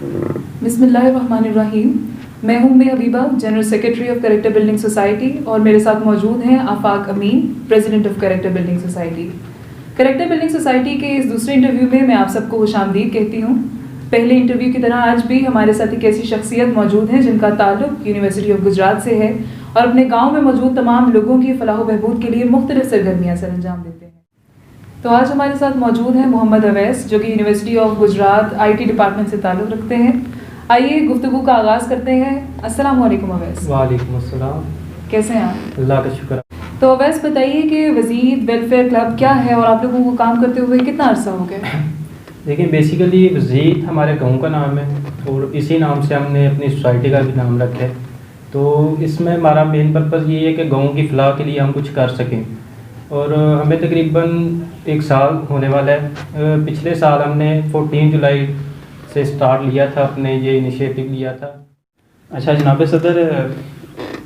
बिस्मिल्लाहिर्रहमानिर्रहीम। मैं हूं Habiba, general secretary of character building society, और मेरे साथ मौजूद हैं Afaq Amin, president of character building society. Character building society के इस दूसरे इंटरव्यू में मैं आप सबको खुशामदीद कहती हूँ। पहले इंटरव्यू की तरह आज भी हमारे साथ एक ऐसी शख्सियत मौजूद हैं जिनका ताल्लुक यूनिवर्सिटी ऑफ गुजरात से है और अपने गाँव में मौजूद तमाम लोगों की फलाह व बहबूद के लिए मुख्तलिफ सरगर्मियाँ सर अंजाम देते हैं। तो आज हमारे साथ मौजूद हैं मोहम्मद अवैस, जो कि university of Gujarat IT department से ताल्लुक़ रखते हैं। आइए गुफ्तगू का आगाज़ करते हैं। अस्सलाम वालेकुम अवैस। वालेकुम अस्सलाम। कैसे हैं आप? अल्लाह का शुक्र। तो अवैस बताइए कि वज़ीद वेलफेयर क्लब क्या है और आप लोगों को काम करते हुए कितना अरसा हो गया? देखिए, बेसिकली वज़ीद हमारे गांव का नाम है और इसी नाम से हमने अपनी सोसाइटी का भी नाम रखा है। तो इसमें हमारा मेन पर्पज़ ये है कि गाँव की फलाह के लिए हम कुछ कर सकें, और हमें तकरीबन 1 साल होने वाला है। पिछले साल हमने 14 जुलाई से स्टार्ट लिया था, अपने ये इनिशिएटिव लिया था। अच्छा जनाब सदर,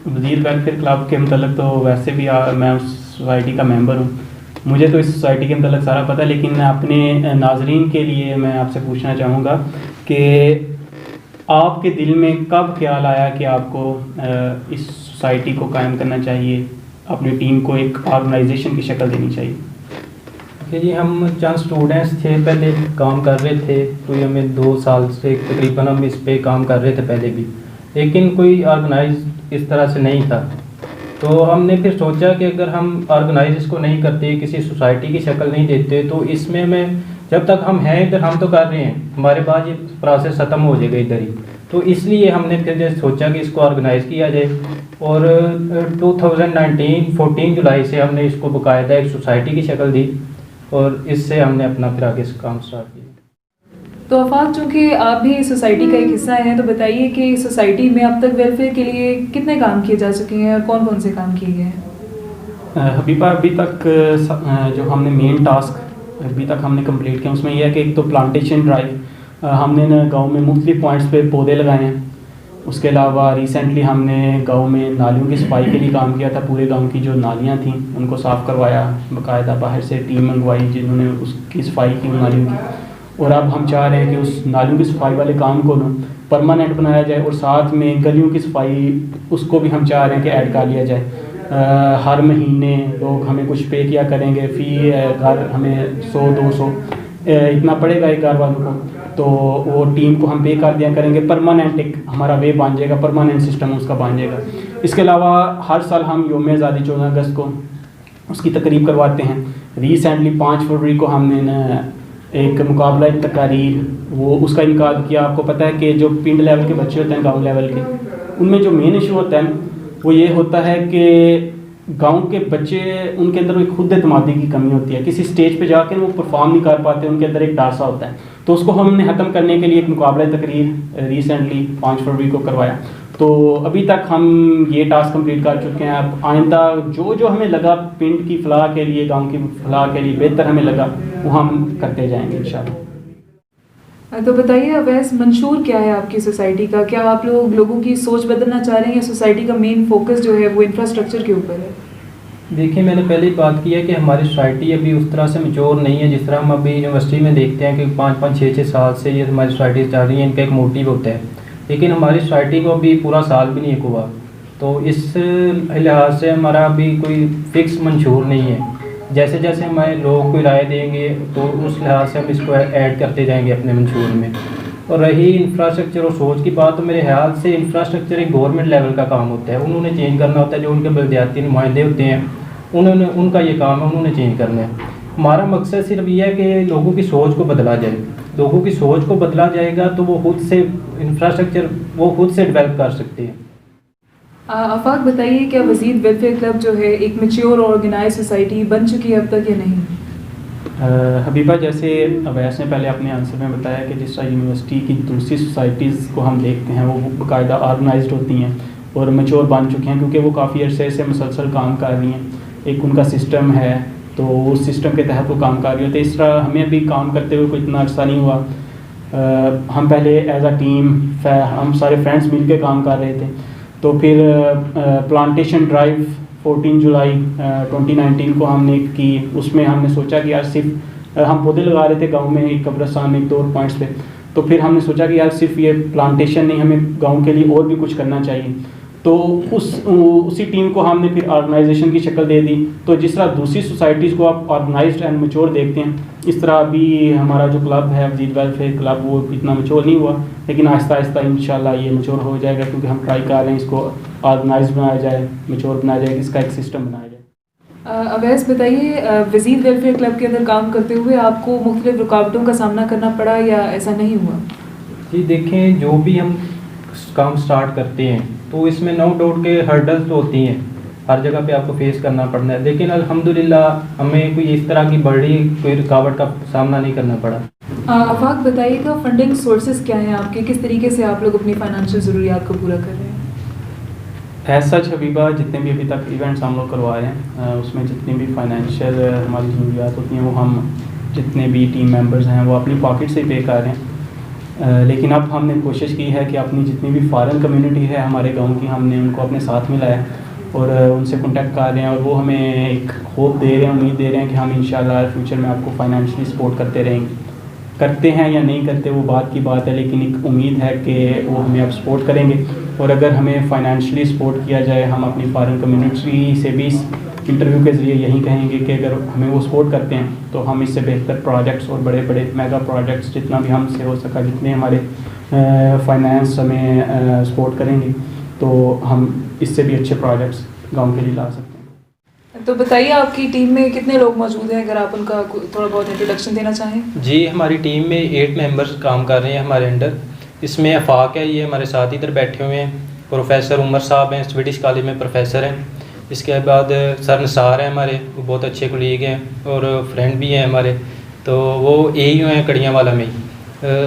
वज़ीद वेलफेयर क्लब के मतलब तो वैसे भी मैं उस सोसाइटी का मेंबर हूँ, मुझे तो इस सोसाइटी के मतलब सारा पता है, लेकिन अपने नाजरीन के लिए मैं आपसे पूछना चाहूँगा कि आपके दिल में कब ख्याल आया कि आपको इस सोसाइटी को कायम करना चाहिए, अपनी टीम को एक ऑर्गेनाइजेशन की शक्ल देनी चाहिए? कि जी, हम चंद स्टूडेंट्स थे, पहले काम कर रहे थे, तो ये हमें 2 साल से तकरीबन हम इस पे काम कर रहे थे पहले भी, लेकिन कोई ऑर्गेनाइज इस तरह से नहीं था। तो हमने फिर सोचा कि अगर हम ऑर्गेनाइज इसको नहीं करते, किसी सोसाइटी की शक्ल नहीं देते, तो इसमें मैं जब तक हम हैं इधर, हम तो कर रहे हैं, हमारे बाद ये प्रोसेस ख़त्म हो जाएगा इधर ही। तो इसलिए हमने फिर सोचा कि इसको ऑर्गेनाइज़ किया जाए, और 2019 14 जुलाई से हमने इसको बाकायदा एक सोसाइटी की शक्ल दी, और इससे हमने अपना फिर आगे काम स्टार्ट किया। तो आफाक, चूँकि आप भी इस सोसाइटी का एक हिस्सा हैं, तो बताइए कि सोसाइटी में अब तक वेलफेयर के लिए कितने काम किए जा चुके हैं और कौन कौन से काम किए गए हैं? हबीबा, अभी तक जो हमने मेन टास्क अभी तक हमने कंप्लीट किया, उसमें यह है कि एक तो प्लांटेशन ड्राइव हमने ना गाँव में मुख्तलिफ पॉइंट्स पे पौधे लगाए हैं। उसके अलावा रिसेंटली हमने गांव में नालियों की सफाई के लिए काम किया था। पूरे गांव की जो नालियां थीं उनको साफ़ करवाया, बाकायदा बाहर से टीम मंगवाई जिन्होंने उसकी सफाई की नालियों की। और अब हम चाह रहे हैं कि उस नालियों की सफाई वाले काम को ना परमानेंट बनाया जाए, और साथ में गलियों की सफाई उसको भी हम चाह रहे हैं कि ऐड कर लिया जाए। हर महीने लोग हमें कुछ पे किया करेंगे, फ़ी घर हमें 100-200 इतना पड़ेगा एक घर वालों को, तो वो टीम को हम पे कर दिया करेंगे। परमानेंट एक हमारा वे बन जाएगा, परमानेंट सिस्टम उसका बन जाएगा। इसके अलावा हर साल हम यौम आज़ादी 14 अगस्त को उसकी तकरीब करवाते हैं। रिसेंटली 5 फरवरी को हमने न एक मुकाबला तकारीर वो उसका इनकाद किया। आपको पता है कि जो पिंड लेवल के बच्चे होते हैं, गाँव लेवल के, उनमें जो मेन इशू होता है वो ये होता है कि गांव के बच्चे, उनके अंदर एक खुद एतमादी की कमी होती है, किसी स्टेज पे जाकर वो परफॉर्म नहीं कर पाते, उनके अंदर एक डर सा होता है। तो उसको हमने ख़त्म करने के लिए एक मुकाबला तकरीर रिसेंटली 5 फरवरी को करवाया। तो अभी तक हम ये टास्क कंप्लीट कर चुके हैं। अब आइंदा जो जो हमें लगा पिंड की फलाह के लिए, गांव की फलाह के लिए बेहतर हमें लगा, वो हम करते जाएंगे इंशाल्लाह। तो बताइए अवैस, मंशूर क्या है आपकी सोसाइटी का? क्या आप लोगों की सोच बदलना चाह रहे हैं, या सोसाइटी का मेन फोकस जो है वो इंफ्रास्ट्रक्चर के ऊपर है? देखिए, मैंने पहले ही बात की है कि हमारी सोसाइटी अभी उस तरह से मैच्योर नहीं है जिस तरह हम अभी यूनिवर्सिटी में देखते हैं कि 5-5, 6-6 साल से ये हमारी सोसाइटी चल रही है, इनका एक मोटिव होता है। लेकिन हमारी सोसाइटी को अभी पूरा साल भी नहीं हुआ, तो इस लिहाज से हमारा अभी कोई फिक्स मंशूर नहीं है। जैसे जैसे हमारे लोग कोई राय देंगे तो उस लिहाज से हम इसको ऐड करते जाएंगे अपने मंशूर में। और रही इंफ्रास्ट्रक्चर और सोच की बात, तो मेरे ख्याल से इंफ्रास्ट्रक्चर एक गवर्नमेंट लेवल का काम होता है, उन्होंने चेंज करना होता है। जो उनके बल्दियाती नुमाइंदे होते हैं, उन्होंने उनका ये काम है, उन्होंने चेंज करना है। हमारा मकसद सिर्फ ये है कि लोगों की सोच को बदला जाए। लोगों की सोच को बदला जाएगा तो वो खुद से इंफ्रास्ट्रक्चर वो खुद से डेवलप कर सकते हैं। आफाक, बताइए क्या वज़ीद वेलफेयर क्लब जो है एक मैच्योर और ऑर्गेनाइज सोसाइटी बन चुकी है अब तक या नहीं? हबीबा, जैसे अवैस ने पहले अपने आंसर में बताया कि जिस तरह यूनिवर्सिटी की दूसरी सोसाइटीज़ को हम देखते हैं वो बाकायदा ऑर्गेनाइज्ड होती हैं और मैच्योर बन चुकी हैं, क्योंकि वो काफ़ी अरसे से मुसलसल काम कर रही हैं। एक उनका सिस्टम है, तो उस सिस्टम के तहत वो काम कर रही होती है। इस तरह हमें भी काम करते हुए कोई इतना अर्सा नहीं हुआ। हम पहले एज अ टीम हम सारे फ्रेंड्स मिल के काम कर रहे थे। तो फिर प्लांटेशन ड्राइव 14 जुलाई 2019 को हमने की। उसमें हमने सोचा कि यार सिर्फ हम पौधे लगा रहे थे गांव में, एक कब्रिस्तान में, एक 2 पॉइंट्स पे। तो फिर हमने सोचा कि यार सिर्फ ये प्लांटेशन नहीं, हमें गांव के लिए और भी कुछ करना चाहिए। तो उसी टीम को हमने फिर ऑर्गेनाइजेशन की शक्ल दे दी। तो जिस तरह दूसरी सोसाइटीज़ को आप ऑर्गेनाइज्ड एंड मैच्योर देखते हैं, इस तरह अभी हमारा जो क्लब है वजीर वेलफेयर क्लब, वो इतना मैच्योर नहीं हुआ, लेकिन आहिस्ता आहिस्ता इंशाल्लाह ये मैच्योर हो जाएगा, क्योंकि हम ट्राई कर रहे हैं इसको ऑर्गेनाइज बनाया जाए, मैच्योर बनाया जाए, इसका एक सिस्टम बनाया जाए। अवैस बताइए, वजीर वेलफेयर क्लब के अंदर काम करते हुए आपको मुख्तलिफ रुकावटों का सामना करना पड़ा या ऐसा नहीं हुआ? जी देखें, जो भी हम काम स्टार्ट करते हैं तो इसमें नो डाउट के हर्डल्स तो होती हैं, हर जगह पे आपको फेस करना पड़ता है, लेकिन अल्हम्दुलिल्लाह हमें कोई इस तरह की बड़ी कोई रुकावट का सामना नहीं करना पड़ा। आफाक बताइएगा, फंडिंग सोर्सेज क्या हैं आपके, किस तरीके से आप लोग अपनी फाइनेंशियल ज़रूरियात को पूरा कर रहे हैं? एज सच हबीबा, जितने भी अभी तक इवेंट्स हम लोग करवा रहे हैं उसमें जितनी भी फाइनेंशियल हमारी ज़रूरियात होती हैं वो हम जितने भी टीम मेंबर्स हैं वो अपनी पॉकेट से पे कर रहे हैं। लेकिन अब हमने कोशिश की है कि अपनी जितनी भी फॉरेन कम्युनिटी है हमारे गांव की, हमने उनको अपने साथ मिलाया और उनसे कांटेक्ट कर रहे हैं, और वो हमें एक होप दे रहे हैं, उम्मीद दे रहे हैं कि हम इंशाल्लाह फ्यूचर में आपको फाइनेंशियली सपोर्ट करते रहेंगे। करते हैं या नहीं करते वो बात की बात है, लेकिन एक उम्मीद है कि वो हमें अब सपोर्ट करेंगे, और अगर हमें फाइनेंशियली सपोर्ट किया जाए, हम अपनी फॉरेन कम्युनिटी से भी इंटरव्यू के ज़रिए यही कहेंगे कि अगर हमें वो सपोर्ट करते हैं तो हम इससे बेहतर प्रोजेक्ट्स और बड़े बड़े मेगा प्रोजेक्ट्स जितना भी हमसे हो सका, जितने हमारे फाइनेंस हमें सपोर्ट करेंगे, तो हम इससे भी अच्छे प्रोजेक्ट्स गांव के लिए ला सकते हैं। तो बताइए, आपकी टीम में कितने लोग मौजूद हैं, अगर आप उनका थोड़ा बहुत इंट्रोडक्शन देना चाहें? जी, हमारी टीम में 8 मेंबर्स काम कर रहे हैं हमारे अंडर। इसमें आफाक है, ये हमारे साथ इधर बैठे हुए हैं। प्रोफेसर उमर साहब हैं, स्वीडिश कॉलेज में प्रोफेसर हैं। इसके बाद सर निसार हैं हमारे, वो बहुत अच्छे कोलीग हैं और फ्रेंड भी हैं हमारे, तो वो AU हैं कड़ियाँवाला में ही।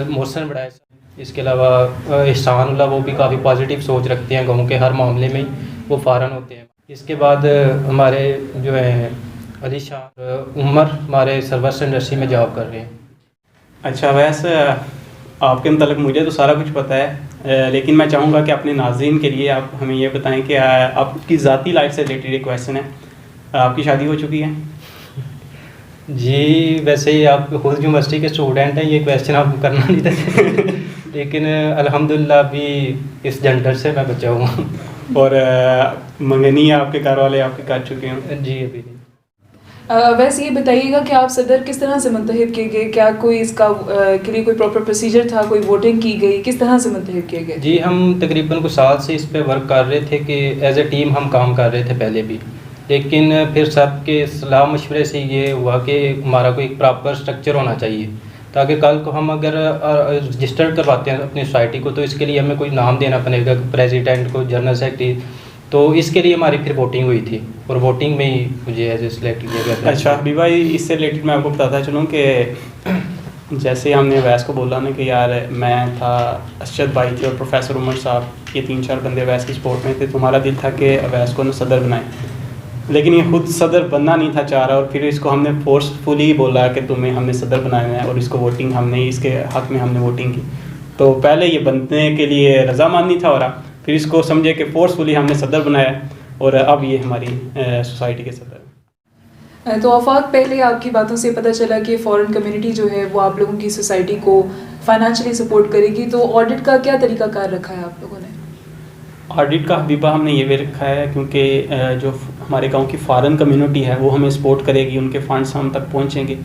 मोहसन बड़ा है। इसके अलावा एहसानुल्लाह, वो भी काफ़ी पॉजिटिव सोच रखते हैं गाँव के हर मामले में, वो फ़ौरन होते हैं। इसके बाद हमारे जो हैं अली शाह उमर, हमारे सर्विस इंडस्ट्री में जॉब कर रहे हैं। अच्छा, वैसे आपके मतलब मुझे तो सारा कुछ पता है, लेकिन मैं चाहूँगा कि अपने नाज़रीन के लिए आप हमें ये बताएं कि आपकी ज़ाती लाइफ से रिलेटेड एक क्वेश्चन है। आपकी शादी हो चुकी है? जी, वैसे आप खुद यूनिवर्सिटी के स्टूडेंट हैं, ये क्वेश्चन आप करना नहीं था लेकिन अल्हम्दुलिल्लाह अभी इस जेंडर से मैं बचा हुआ हूँ। और मंगनी आपके घर वाले आपके कर चुके हैं? जी अभी नहीं। वैसे ये बताइएगा कि आप सदर किस तरह से मुंतखब किए गए, क्या कोई इसका के लिए कोई प्रॉपर प्रोसीजर था, कोई वोटिंग की गई, किस तरह से मुंतखब किए गए? जी, हम तकरीबन कुछ साल से इस पे वर्क कर रहे थे कि एज ए टीम हम काम कर रहे थे पहले भी, लेकिन फिर सबके सलाह मशवरे से ये हुआ कि हमारा कोई एक प्रॉपर स्ट्रक्चर होना चाहिए, ताकि कल को हम अगर रजिस्टर्ड करवाते हैं अपनी सोसाइटी को तो इसके लिए हमें कोई नाम देना पड़ेगा, प्रेसिडेंट को, जनरल सेक्रेटरी, तो इसके लिए हमारी फिर वोटिंग हुई थी और वोटिंग में ही मुझे एज ए सिलेक्ट किया गया। अच्छा अभी भाई, इससे रिलेटेड मैं आपको बताता चलूँ कि जैसे हमने अवैस को बोला ना कि यार मैं था, अरशद भाई थे और प्रोफेसर उमर साहब, ये 3-4 बंदे अवैस की सपोर्ट में थे, तो हमारा दिल था कि अवैस को ना सदर बनाएं, लेकिन ये खुद सदर बनना नहीं था चाह रहा, और फिर इसको हमने फोर्सफुली बोला कि तुम्हें हमने सदर बनाया है, और इसको वोटिंग हमने इसके हक़ में हमने वोटिंग की। तो पहले ये बनने के लिए रजामंद नहीं था, और फिर इसको समझे कि फोर्सफुली हमने सदर बनाया, और अब ये हमारी सोसाइटी के सदर। तो आफाक, पहले आपकी बातों से पता चला कि फॉरेन कम्युनिटी जो है वो आप लोगों की सोसाइटी को फाइनेंशियली सपोर्ट करेगी, तो ऑडिट का क्या तरीकाकार रखा है आप लोगों ने? ऑडिट का हबीबा हमने ये भी रखा है क्योंकि जो हमारे गांव की फॉरेन कम्युनिटी है वो हमें सपोर्ट करेगी, उनके फंड्स हम तक पहुंचेंगे,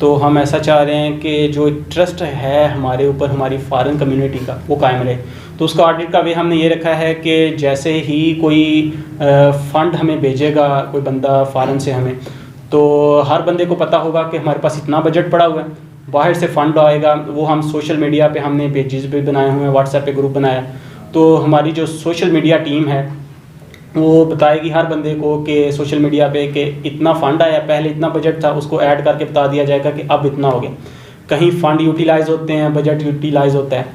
तो हम ऐसा चाह रहे हैं कि जो ट्रस्ट है हमारे ऊपर हमारी फॉरेन कम्युनिटी का वो कायम रहे। तो उसका ऑडिट का भी हमने ये रखा है कि जैसे ही कोई फ़ंड हमें भेजेगा कोई बंदा फ़ॉरेन से हमें, तो हर बंदे को पता होगा कि हमारे पास इतना बजट पड़ा हुआ है, बाहर से फ़ंड आएगा, वो हम सोशल मीडिया पे हमने पेजेस भी बनाए हुए हैं, व्हाट्सएप पे ग्रुप बनाया, तो हमारी जो सोशल मीडिया टीम है वो बताएगी हर बंदे को कि सोशल मीडिया पे कि इतना फ़ंड आया, पहले इतना बजट था, उसको ऐड करके बता दिया जाएगा कि अब इतना हो गया। कहीं फ़ंड यूटिलाइज़ होते हैं, बजट यूटिलाइज़ होता है,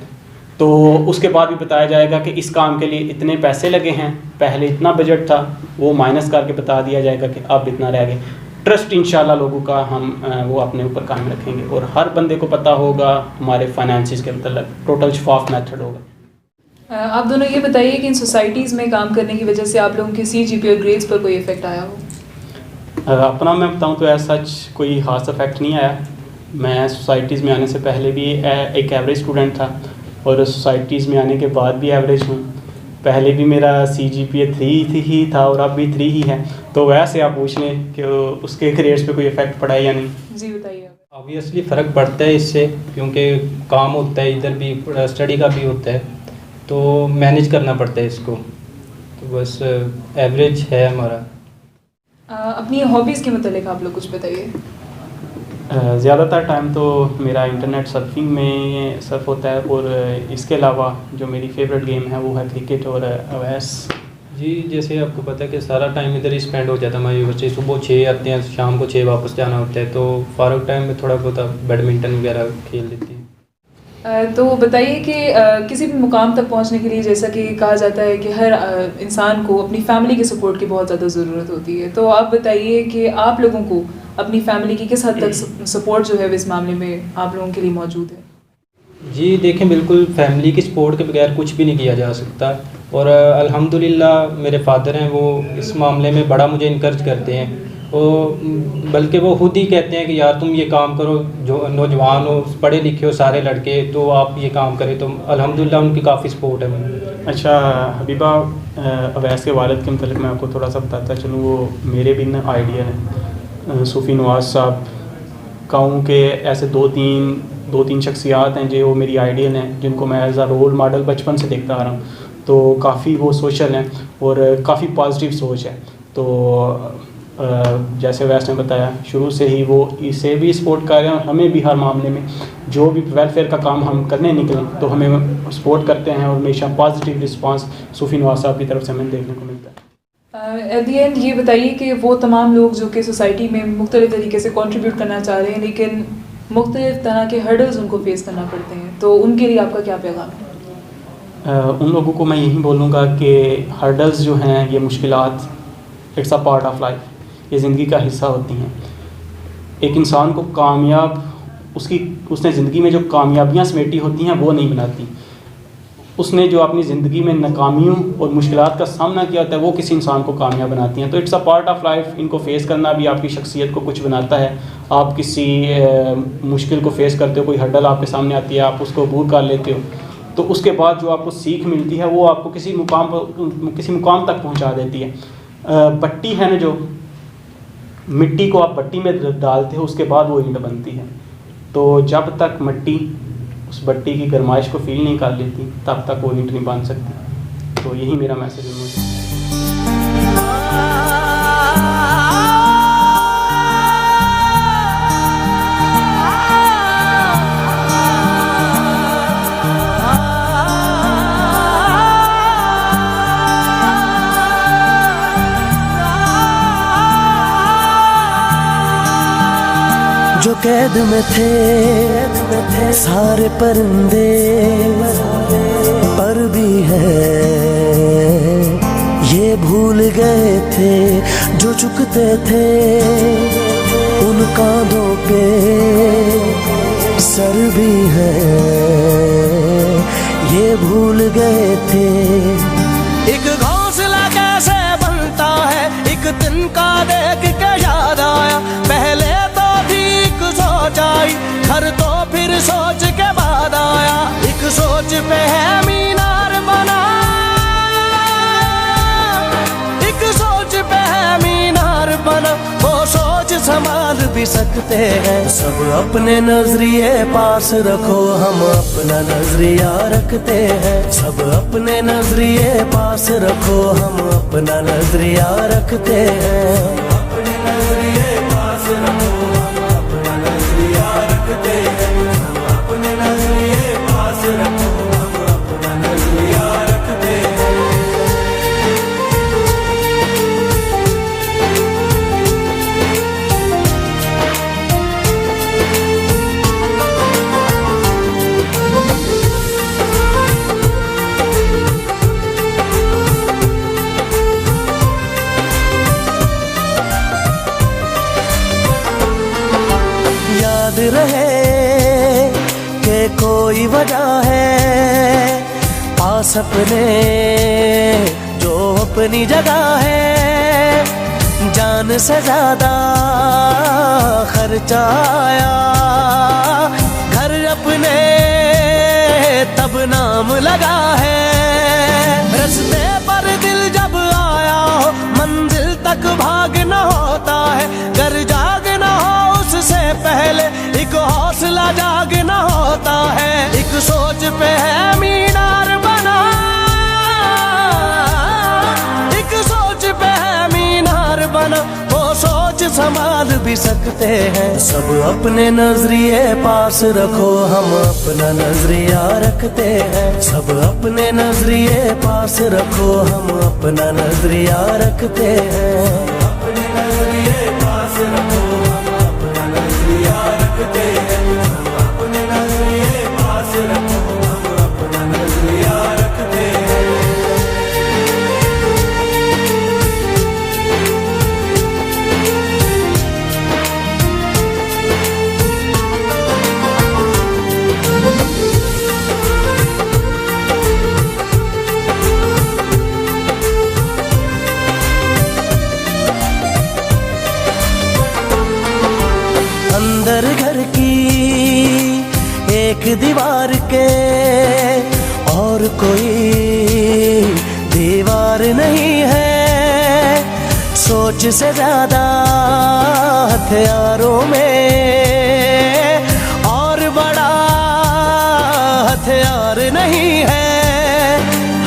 तो उसके बाद भी बताया जाएगा कि इस काम के लिए इतने पैसे लगे हैं, पहले इतना बजट था, वो माइनस करके बता दिया जाएगा कि अब इतना रह गया। ट्रस्ट इंशाल्लाह लोगों का हम वो अपने ऊपर कायम रखेंगे, और हर बंदे को पता होगा हमारे फाइनेंसिस के मतलब टोटल शफाफ मेथड होगा। आप दोनों ये बताइए कि इन सोसाइटीज़ में काम करने की वजह से आप लोगों के CGPA और ग्रेड्स पर कोई इफेक्ट आया हो? अपना मैं बताऊं तो ऐसा कोई खास इफेक्ट नहीं आया, मैं सोसाइटीज़ में आने से पहले भी एक एवरेज स्टूडेंट था और सोसाइटीज़ में आने के बाद भी एवरेज हूँ। पहले भी मेरा CGPA 3 ही था और अब भी 3 ही है। तो वैसे आप पूछ लें कि उसके ग्रेड्स पे कोई इफ़ेक्ट पड़ा है या नहीं। जी बताइए। ऑब्वियसली फ़र्क पड़ता है इससे, क्योंकि काम होता है, इधर भी स्टडी का भी होता है, तो मैनेज करना पड़ता है इसको। तो बस एवरेज है हमारा। अपनी हॉबीज़ के मतलब आप लोग कुछ बताइए। ज़्यादातर टाइम तो मेरा इंटरनेट सर्फिंग में सर्फ होता है और इसके अलावा जो मेरी फेवरेट गेम है वो है क्रिकेट और अवैस। जी, जैसे आपको पता है कि सारा टाइम इधर ही स्पेंड हो जाता है। हमारे बच्चे सुबह 6 आते हैं, शाम को 6 वापस जाना होता है, तो फारूक टाइम में थोड़ा बहुत बैडमिंटन वगैरह खेल लेते हैं। तो बताइए कि किसी भी मुकाम तक पहुंचने के लिए, जैसा कि कहा जाता है कि हर इंसान को अपनी फैमिली के सपोर्ट की बहुत ज़्यादा ज़रूरत होती है, तो आप बताइए कि आप लोगों को अपनी फैमिली की किस हद तक सपोर्ट जो है इस मामले में आप लोगों के लिए मौजूद है? जी देखें, बिल्कुल फैमिली की सपोर्ट के बगैर कुछ भी नहीं किया जा सकता। और अल्हम्दुलिल्लाह मेरे फादर हैं, वो इस मामले में बड़ा मुझे इनकरेज करते हैं। बल्कि वो खुद ही कहते हैं कि यार तुम ये काम करो, जो नौजवान हो, पढ़े लिखे हो सारे लड़के, तो आप ये काम करें। तो अल्हम्दुलिल्लाह उनकी काफ़ी सपोर्ट है मुझे। अच्छा हबीबा, अवैस के वालिद के मतलब मैं आपको थोड़ा सा बताता चलूँ। वो मेरे भी ना आइडियल हैं। सूफ़ी नवाज साहब कहूँ कि ऐसे दो तीन शख्सियात हैं जो मेरी आइडियल हैं, जिनको मैं एज़ अ रोल मॉडल बचपन से देखता आ रहा हूँ। तो काफ़ी वो सोशल हैं और काफ़ी पॉजिटिव सोच है। तो जैसे वैस ने बताया, शुरू से ही वो इसे भी सपोर्ट कर रहे हैं, हमें भी हर मामले में जो भी वेलफेयर का काम हम करने निकलें तो हमें सपोर्ट करते हैं और हमेशा पॉजिटिव रिस्पांस सूफ़ी नवाज साहब की तरफ से हमें देखने को मिलता है। एट दी एंड ये बताइए कि वो तमाम लोग जो कि सोसाइटी में मुख्तलिफ़ तरीके से कंट्रीब्यूट करना चाह रहे हैं, लेकिन मुख्तलिफ़ तरह के हर्डल्स उनको फेस करना पड़ते हैं, तो उनके लिए आपका क्या पैगाम है? उन लोगों को मैं यही बोलूँगा कि हर्डल्स जो हैं, ये मुश्किलात, it's a part of life, ये ज़िंदगी का हिस्सा होती हैं। एक इंसान को कामयाब उसने ज़िंदगी में जो कामयाबियाँ समेटी होती हैं वो नहीं बनाती। उसने जो अपनी ज़िंदगी में नाकामियों और मुश्किलात का सामना किया होता है वो किसी इंसान को कामयाब बनाती हैं। तो it's a part of life. इनको फेस करना भी आपकी शख्सियत को कुछ बनाता है। आप किसी मुश्किल को फेस करते हो, कोई हर्डल आपके सामने आती है, आप उसको अबूर कर लेते हो, तो उसके बाद जो आपको सीख मिलती है वो आपको किसी मुकाम तक पहुँचा देती है। भट्टी है ना, जो मिट्टी को आप भट्टी में डालते हो, उसके बाद वो ईंट बनती है। तो जब तक मिट्टी उस भट्टी की गरमाइश को फील नहीं कर लेती, तब तक वो ईंट नहीं बन सकती। तो यही मेरा मैसेज है मुझे। जो कैद में थे सारे परिंदे, पर भी है ये भूल गए थे जो चुकते थे उन कांधों पे सर भी है ये भूल गए थे। एक घोंसला कैसे बनता है, एक तिनका देख के याद आया, पहले सोच आई, घर तो फिर सोच के बाद आया, एक सोच पे है मीनार बना, एक सोच पे है मीनार बना, वो सोच संभाल भी सकते हैं। सब अपने नजरिए पास रखो, हम अपना नजरिया रखते हैं। सब अपने नजरिए पास रखो, हम अपना नजरिया रखते हैं। अपने नजरिए पास रखो, अपने नजरिए पास रखो, हम अपना नजरिया रखते हैं। याद रहे कोई वजह है, पास अपने जो अपनी जगह है, जान जान से ज्यादा खर्चा आया, घर अपने तब नाम लगा है। रस्ते पर दिल जब आया हो, मंजिल तक भागना होता है। घर जागना हो उससे पहले एक हौसला जागना होता है। एक सोच पे है मीनार बना, एक सोच पे है मीनार बना, वो सोच संभाल भी सकते हैं। सब अपने नजरिए पास रखो, हम अपना नजरिया रखते हैं। सब अपने नजरिए पास रखो, हम अपना नजरिया रखते हैं। अपने नजरिए पास रखो, हम अपना नजरिया रखते हैं। अपने नजरिए पास रखो, हम अपना नजरिया रखते हैं। अंदर घर की एक दीवार के और कोई दीवार नहीं है। सोच से ज्यादा हथियारों में और बड़ा हथियार नहीं है।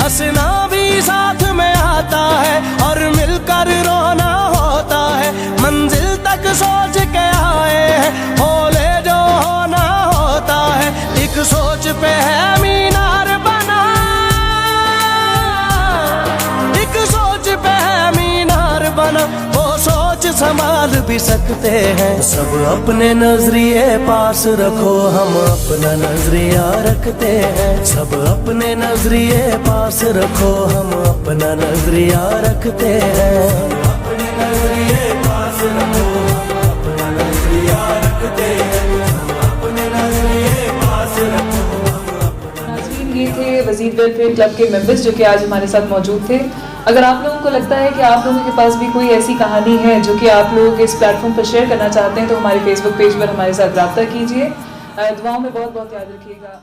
हंसना भी साथ में आता है और मिलकर रोना होता है। मंजिल तक सोच के आए हैं, बोले जो होना होता है। एक सोच पे है मीनार बना, एक सोच पे है मीनार बना, वो सोच संभाल भी सकते हैं। सब अपने नजरिए पास रखो, हम अपना नजरिया रखते हैं। सब अपने नजरिए पास रखो, हम अपना नजरिया रखते हैं। अपने नजरिए पास रखो, हम अपना नजरिया रखते हैं। अपने नजरिए पास रखो, हम अपना। नाज़रीन, ये थे वज़ीर वेलफेयर क्लब के मेंबर्स जो कि आज हमारे साथ मौजूद थे। अगर आप लोगों को लगता है कि आप लोगों के पास भी कोई ऐसी कहानी है जो कि आप लोग इस प्लेटफॉर्म पर शेयर करना चाहते हैं, तो हमारे फेसबुक पेज पर हमारे साथ रब्ता कीजिए। दुआओं में बहुत बहुत याद रखिएगा।